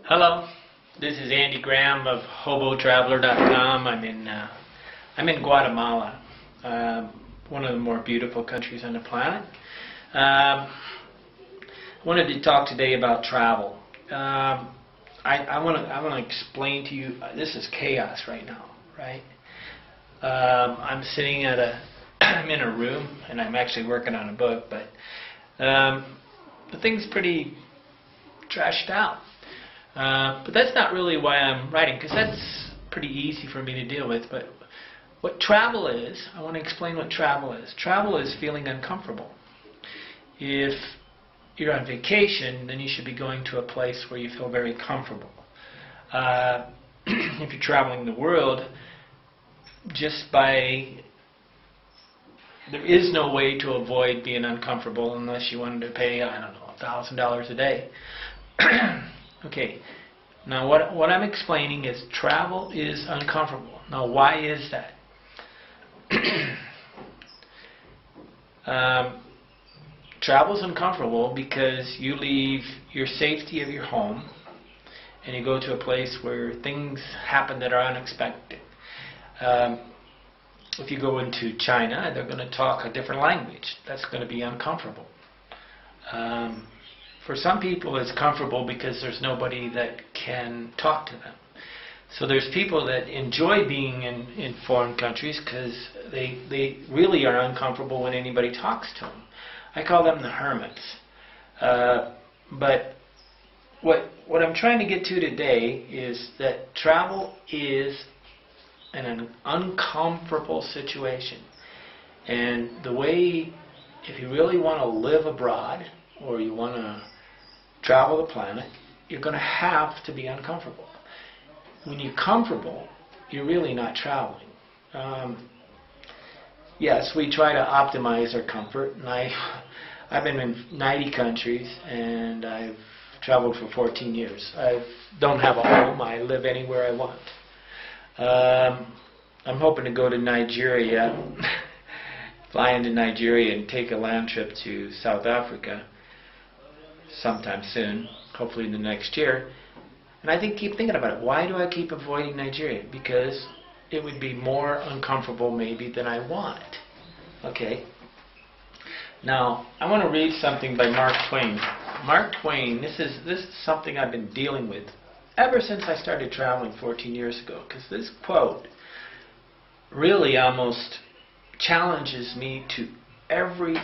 Hello, this is Andy Graham of hoboontheroad.com. I'm in Guatemala, one of the more beautiful countries on the planet. I wanted to talk today about travel. I want to explain to you. This is chaos right now, right? I'm sitting I'm in a room, and I'm actually working on a book, but the thing's pretty trashed out. But that's not really why I'm writing, because that's pretty easy for me to deal with. But what travel is, I want to explain what travel is. Travel is feeling uncomfortable. If you're on vacation, then you should be going to a place where you feel very comfortable. If you're traveling the world, there is no way to avoid being uncomfortable unless you wanted to pay, I don't know, $1,000 a day. Okay, now what I'm explaining is travel is uncomfortable. Now why is that? Travel is uncomfortable because you leave your safety of your home and you go to a place where things happen that are unexpected. If you go into China, they're going to talk a different language. That's going to be uncomfortable. For some people it's comfortable because there's nobody that can talk to them. So there's people that enjoy being in foreign countries because they really are uncomfortable when anybody talks to them. I call them the hermits. But what I'm trying to get to today is that travel is an uncomfortable situation. And the way, if you really want to live abroad or you want to travel the planet, you're going to have to be uncomfortable. When you're comfortable, you're really not traveling. Yes, we try to optimize our comfort, and I've been in 90 countries, and I've traveled for 14 years. I don't have a home. I live anywhere I want. I'm hoping to go to Nigeria, fly into Nigeria and take a land trip to South Africa sometime soon, hopefully in the next year. And I keep thinking about it. Why do I keep avoiding Nigeria? Because it would be more uncomfortable maybe than I want. Okay. Now, I want to read something by Mark Twain. Mark Twain, this is something I've been dealing with ever since I started traveling 14 years ago, because this quote really almost challenges me to every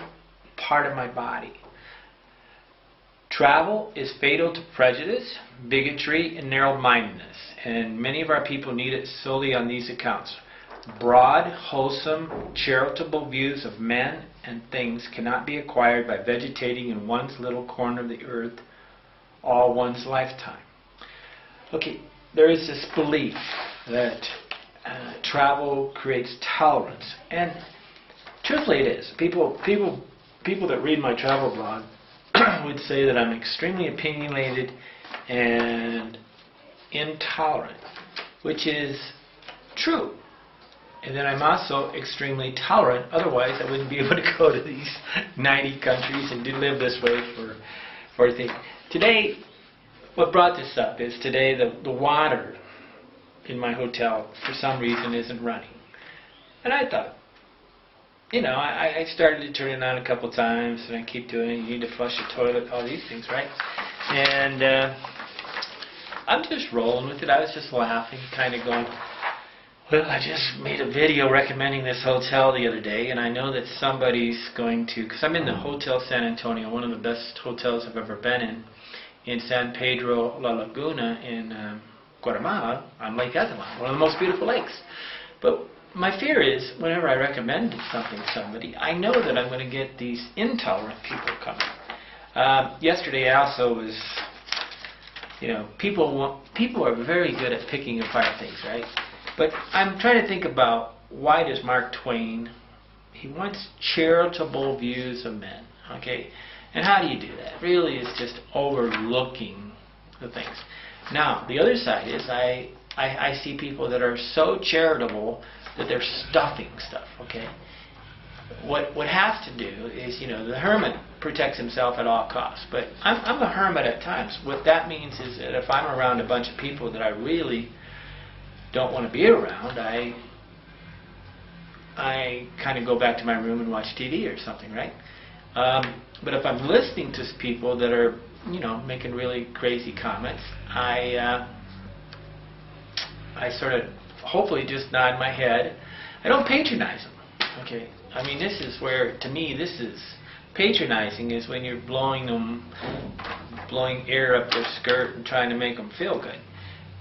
part of my body. Travel is fatal to prejudice, bigotry, and narrow-mindedness, and many of our people need it solely on these accounts. Broad, wholesome, charitable views of men and things cannot be acquired by vegetating in one's little corner of the earth all one's lifetime. Okay, there is this belief that travel creates tolerance, and truthfully it is. People that read my travel blog would say that I'm extremely opinionated and intolerant, which is true. And then I'm also extremely tolerant, otherwise I wouldn't be able to go to these 90 countries and live this way for a thing. Today, what brought this up is today the water in my hotel for some reason isn't running. And I thought, I started to turn it on a couple times, and I keep doing it. You need to flush the toilet, all these things, right? And I'm just rolling with it. I was just laughing, kind of going, well, I just made a video recommending this hotel the other day, and I know that somebody's going to, because I'm in the Hotel San Antonio, one of the best hotels I've ever been in San Pedro La Laguna in Guatemala, on Lake Esteban, one of the most beautiful lakes. But my fear is, whenever I recommend something to somebody, I know that I'm going to get these intolerant people coming. Yesterday I also was, people are very good at picking apart things, right? But I'm trying to think about, why does Mark Twain, he wants charitable views of men, okay? And how do you do that? Really, it's just overlooking the things. Now, the other side is I see people that are so charitable that they're stuffing stuff, okay? what has to do is, the hermit protects himself at all costs. But I'm a hermit at times. What that means is that if I'm around a bunch of people that I really don't want to be around, I kind of go back to my room and watch TV or something, right? But if I'm listening to people that are, making really crazy comments, I sort of hopefully just nod my head. I don't patronize them, okay? I mean, this is where, to me, this is patronizing, is when you're blowing air up their skirt and trying to make them feel good.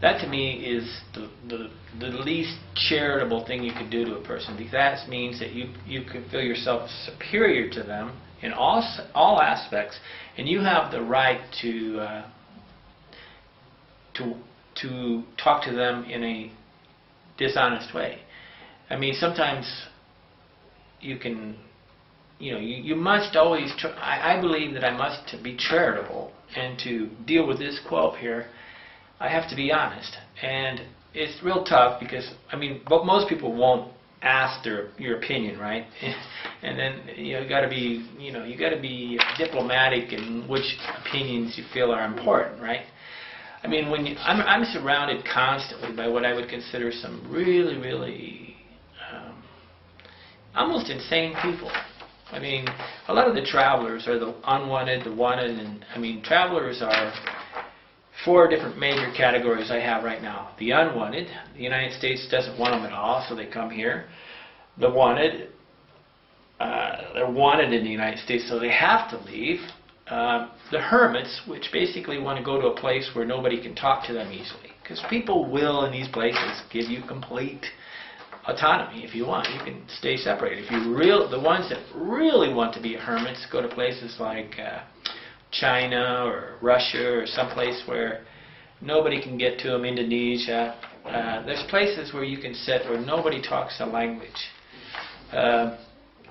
That, to me, is the least charitable thing you could do to a person, because that means that you can feel yourself superior to them in all aspects, and you have the right to talk to them in a dishonest way. I mean, sometimes you can, you must always I believe that I must, to be charitable and to deal with this quote here, I have to be honest. And it's real tough because, but most people won't ask your opinion, right? And then you got to be diplomatic in which opinions you feel are important, right? I mean, I'm surrounded constantly by what I would consider some really, really almost insane people. I mean, a lot of the travelers are the unwanted, the wanted, and travelers are 4 different major categories I have right now. The unwanted, the United States doesn't want them at all, so they come here. The wanted, they're wanted in the United States, so they have to leave. The hermits, which basically want to go to a place where nobody can talk to them easily. Because people will, in these places, give you complete autonomy if you want. You can stay separated. The ones that really want to be hermits go to places like China or Russia or someplace where nobody can get to them, Indonesia. There's places where you can sit where nobody talks the language.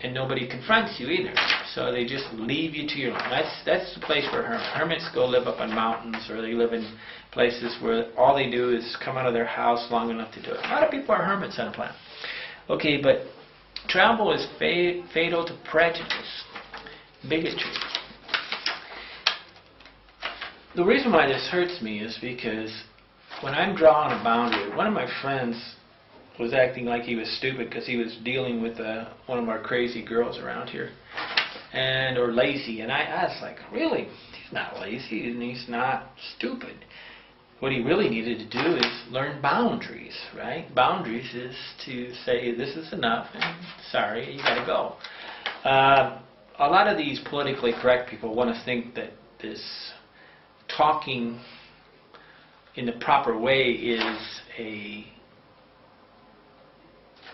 And nobody confronts you either. So they just leave you to your own. That's the place where hermits go live up on mountains, or they live in places where all they do is come out of their house long enough to do it. A lot of people are hermits on a planet. Okay, but travel is fatal to prejudice, bigotry. The reason why this hurts me is because when I'm drawing a boundary, one of my friends was acting like he was stupid because he was dealing with one of our crazy girls around here, or lazy, and I was like, really? He's not lazy and he's not stupid. What he really needed to do is learn boundaries, right? Boundaries is to say, this is enough, and sorry, you gotta go. A lot of these politically correct people want to think that this talking in the proper way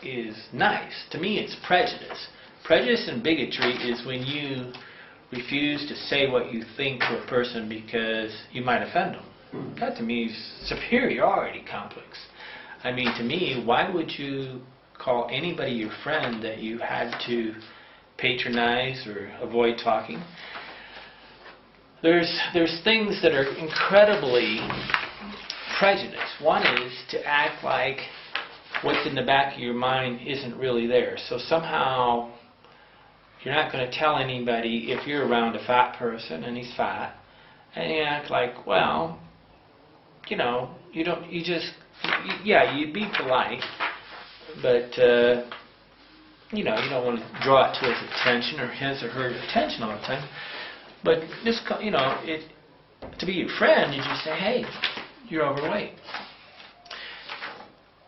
is nice. To me, it's prejudice. Prejudice and bigotry is when you refuse to say what you think to a person because you might offend them. That, to me, is superiority complex. I mean, to me, why would you call anybody your friend that you had to patronize or avoid talking? There's things that are incredibly prejudiced. One is to act like what's in the back of your mind isn't really there. So somehow you're not going to tell anybody if you're around a fat person and he's fat, and you act like, well, you'd be polite, but you don't want to draw it to his attention or his or her attention all the time. But this, to be your friend, you just say, hey, you're overweight.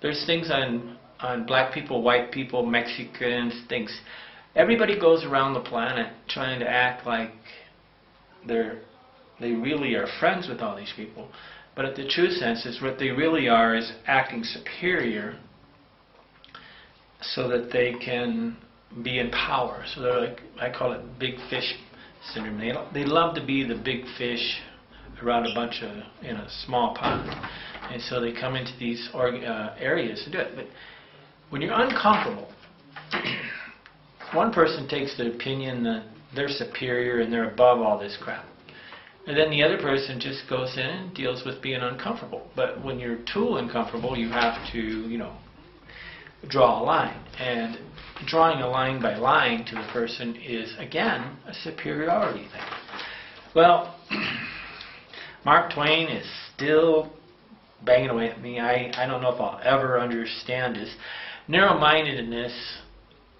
There's things on black people, white people, Mexicans, things. Everybody goes around the planet trying to act like they really are friends with all these people. But at the true sense is what they really are is acting superior so that they can be in power. So they're like, I call it big fish syndrome. They love to be the big fish around a bunch of, in a small pond. And so they come into these areas to do it. But when you're uncomfortable, one person takes the opinion that they're superior and they're above all this crap. And then the other person just goes in and deals with being uncomfortable. But when you're too uncomfortable, you have to, draw a line. And drawing a line by line to the person is, again, a superiority thing. Well, Mark Twain is still banging away at me. I don't know if I'll ever understand this. Narrow-mindedness,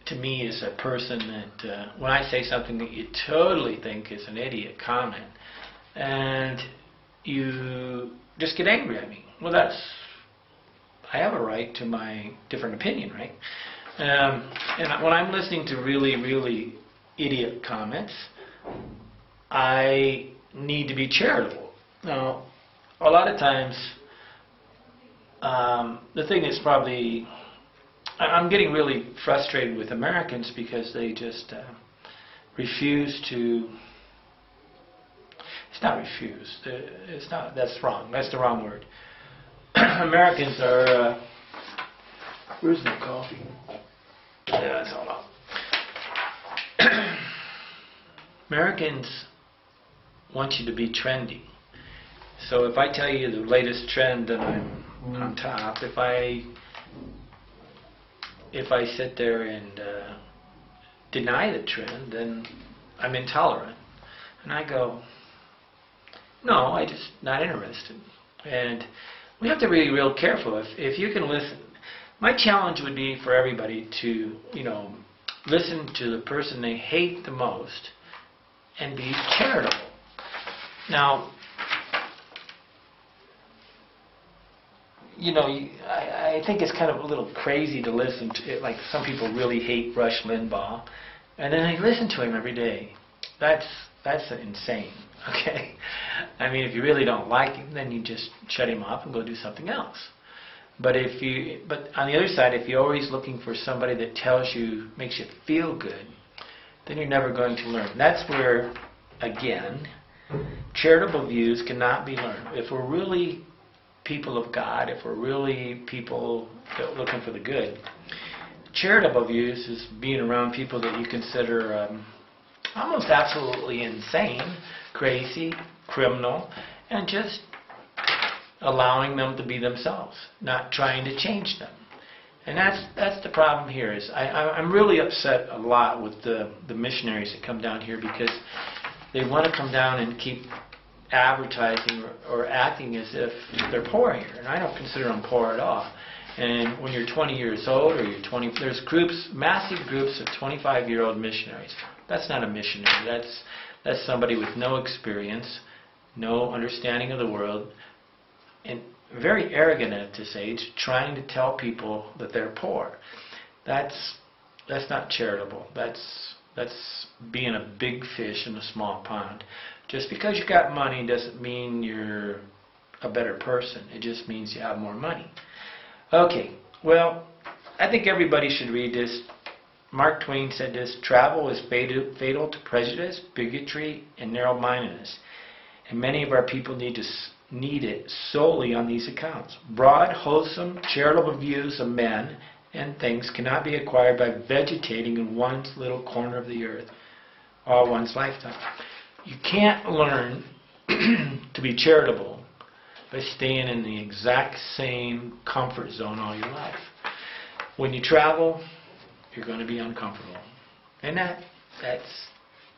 to me, is a person that, when I say something that you totally think is an idiot comment, and you just get angry at me. Well, I have a right to my different opinion, right? And when I'm listening to really, really idiot comments, I need to be charitable. Now, a lot of times, the thing is probably, I'm getting really frustrated with Americans because they just refuse to, it's not refuse, it's not, that's wrong, that's the wrong word. Americans are, where's my coffee? Yeah, that's all up. Americans want you to be trendy. So if I tell you the latest trend, then I'm on top. If I sit there and deny the trend, then I'm intolerant. And I go, no, I'm just not interested. And we have to be real careful. If you can listen, my challenge would be for everybody to, listen to the person they hate the most and be charitable. Now, I think it's kind of a little crazy to listen to it. Like some people really hate Rush Limbaugh, and then they listen to him every day. That's insane. Okay, I mean, if you really don't like him, then you just shut him off and go do something else. But on the other side, if you're always looking for somebody that tells you, makes you feel good, then you're never going to learn. That's where, again, charitable views cannot be learned. If we're really people of God, if we're really people that are looking for the good, charitable views is being around people that you consider almost absolutely insane, crazy, criminal, and just allowing them to be themselves, not trying to change them. And that's the problem here. Is I'm really upset a lot with the missionaries that come down here because they want to come down and keep advertising or acting as if they're poor here, and I don't consider them poor at all. And when you're 20 years old or you're 20, there's groups, massive groups of 25-year-old missionaries. That's not a missionary. That's somebody with no experience, no understanding of the world, and very arrogant at this age, trying to tell people that they're poor. That's not charitable. That's being a big fish in a small pond. Just because you got money doesn't mean you're a better person. It just means you have more money. Okay, well, I think everybody should read this. Mark Twain said this: travel is fatal to prejudice, bigotry, and narrow-mindedness. And many of our people need it solely on these accounts. Broad, wholesome, charitable views of men and things cannot be acquired by vegetating in one's little corner of the earth all one's lifetime. You can't learn to be charitable by staying in the exact same comfort zone all your life. When you travel, you're going to be uncomfortable. And that's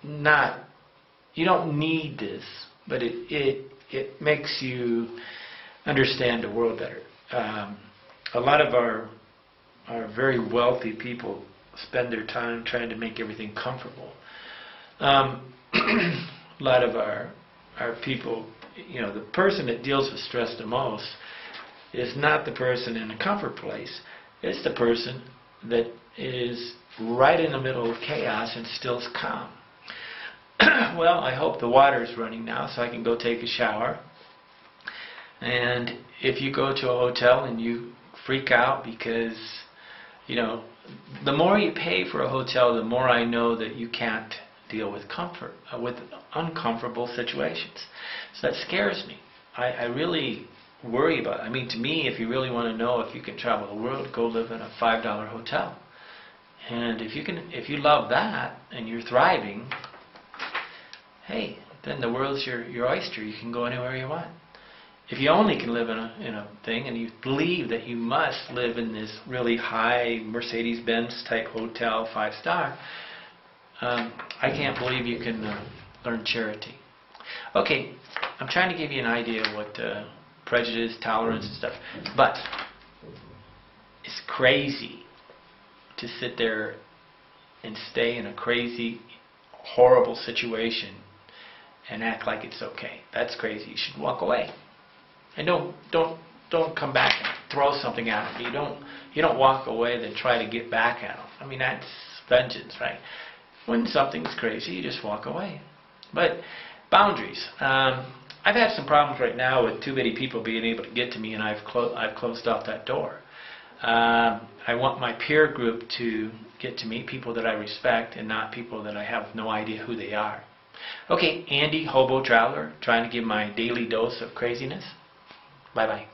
not, you don't need this, but it makes you understand the world better. A lot of our very wealthy people spend their time trying to make everything comfortable. A lot of our people, the person that deals with stress the most is not the person in a comfort place. It's the person that is right in the middle of chaos and still is calm. Well, I hope the water is running now so I can go take a shower. And if you go to a hotel and you freak out because, the more you pay for a hotel, the more I know that you can't deal with with uncomfortable situations. So that scares me. I really worry about it. I mean, to me, if you really want to know if you can travel the world, go live in a $5 hotel. And if you love that and you're thriving, hey, then the world's your oyster. You can go anywhere you want. if you only can live in a thing, and you believe that you must live in this really high Mercedes-Benz type hotel, 5-star, I can't believe you can learn charity. Okay, I'm trying to give you an idea of what prejudice, tolerance, and stuff. But it's crazy to sit there and stay in a crazy, horrible situation and act like it's okay. That's crazy. You should walk away. And don't come back and throw something at them. You don't walk away then try to get back at them. I mean, that's vengeance, right? When something's crazy, you just walk away. But boundaries. I've had some problems right now with too many people being able to get to me, and I've closed off that door. I want my peer group to get to me, people that I respect, and not people that I have no idea who they are. Okay, Andy, Hobo Traveler, trying to give my daily dose of craziness. Bye-bye.